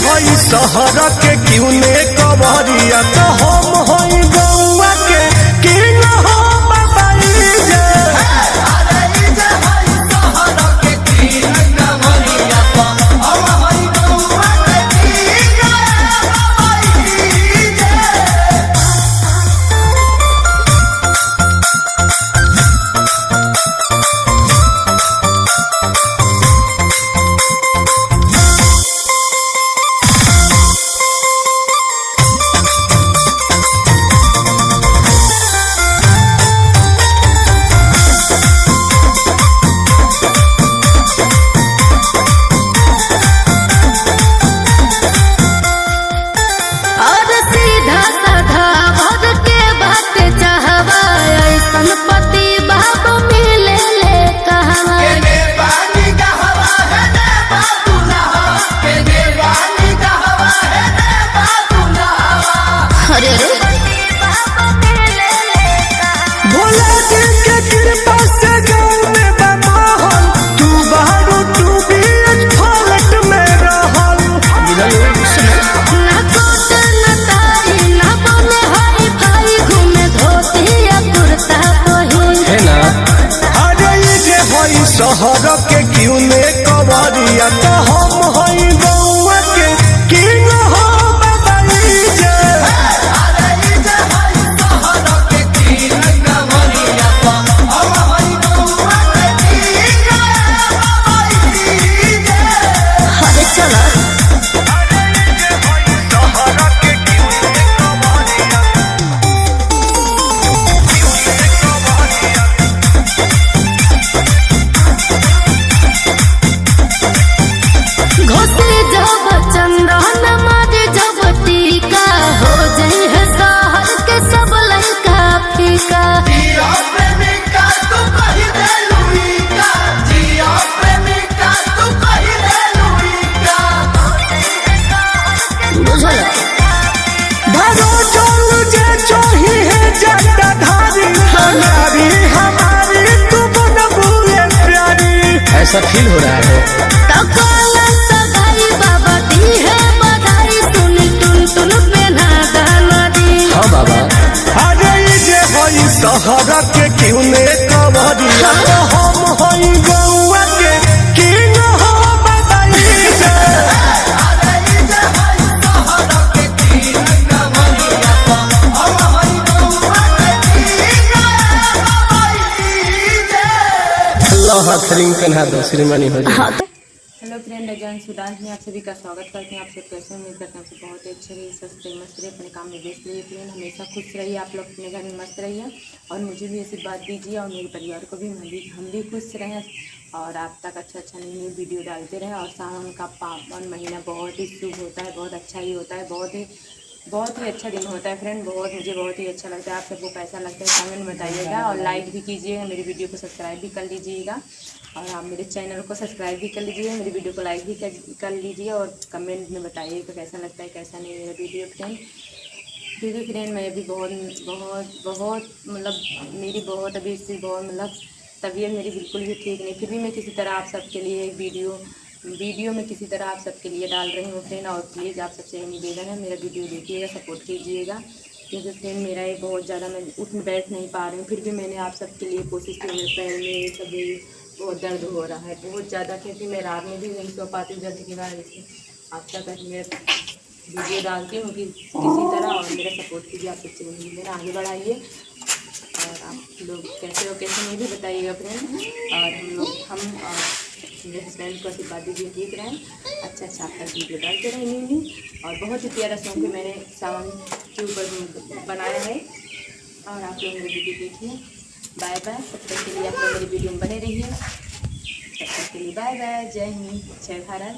हई शहर के क्यों ने कवरिया तो हम हई गौवा के किंग हो बाबा जे शहर के क्यों ने कवरिया तो हम हई गौवा के किंग हो बाबा जे अरे चला ऐसा फील हो रहा है हाँ बाबा। अरे जे हई शहर के क्यों ने कवरिया तो हम हई गौवा के किंग हो बाबा जे हाथ रिंग पहना दो श्रीमणी हो जाए। हेलो फ्रेंड, अजय सुडांस में आप सभी का स्वागत करते हैं। आप सब कैसे उम्मीद करते हैं आपसे बहुत ही अच्छे रहिए, स्वस्थ रहिए, मस्त रहिए, अपने काम में व्यस्त रहिए। फ्रेंड हमेशा खुश रहिए, आप लोग अपने घर में मस्त रहिए और मुझे भी आशीर्वाद दीजिए और मेरे परिवार को भी हम भी खुश रहें और आप तक अच्छा न्यू वीडियो डालते रहें। और सावन का पावन महीना बहुत ही शुभ होता है, बहुत अच्छा ही होता है, बहुत ही अच्छा दिन होता है फ्रेंड। मुझे बहुत ही अच्छा लगता है। आप सबको कैसा लगता है कमेंट बताइएगा और लाइक भी कीजिएगा, मेरी वीडियो को सब्सक्राइब भी कर लीजिएगा और आप मेरे चैनल को सब्सक्राइब भी कर लीजिए, मेरी वीडियो को लाइक भी कर लीजिए और कमेंट में बताइएगा कैसा लगता है कैसा नहीं मेरा वीडियो फ्रेंड। क्योंकि फ्रेंड मैं अभी बहुत मतलब मेरी बहुत अभी इससे बहुत मतलब तबीयत मेरी बिल्कुल भी ठीक नहीं, फिर भी मैं किसी तरह आप सबके लिए एक वीडियो में किसी तरह आप सबके लिए डाल रही हूँ फ्रेंड। और प्लीज़ आप सबसे यही निवेदन है, मेरा वीडियो देखिएगा, सपोर्ट कीजिएगा। क्योंकि फ्रेंड मेरा ये बहुत ज़्यादा मैं उठ बैठ नहीं पा रही हूँ, फिर भी मैंने आप सबके लिए कोशिश की। मेरे पैर में सभी बहुत दर्द हो रहा है बहुत ज़्यादा, क्योंकि मैं रात में भी नहीं सो पाती हूँ दर्द की वजह से। आप तक मैं वीडियो डालती हूँ कि किसी तरह और मेरा सपोर्ट कीजिए। आप सबसे निवेदन आगे बढ़ाइए और आप लोग कैसे हो कैसे नहीं भी बताइएगा फ्रेंड। और हम मेरे हस्बैंड को आशीर्वाद दीजिए, ठीक रहें, अच्छा आपका वीडियो डालते रहेंगे। और बहुत ही प्यारा सॉन्ग मैंने सावन के ऊपर बनाया है और आप लोग मेरी वीडियो देखिए। बाय बाय, तब तक के लिए आप लोग मेरी वीडियो में बने रहिए। तब तक के लिए बाय बाय, जय हिंद, जय भारत।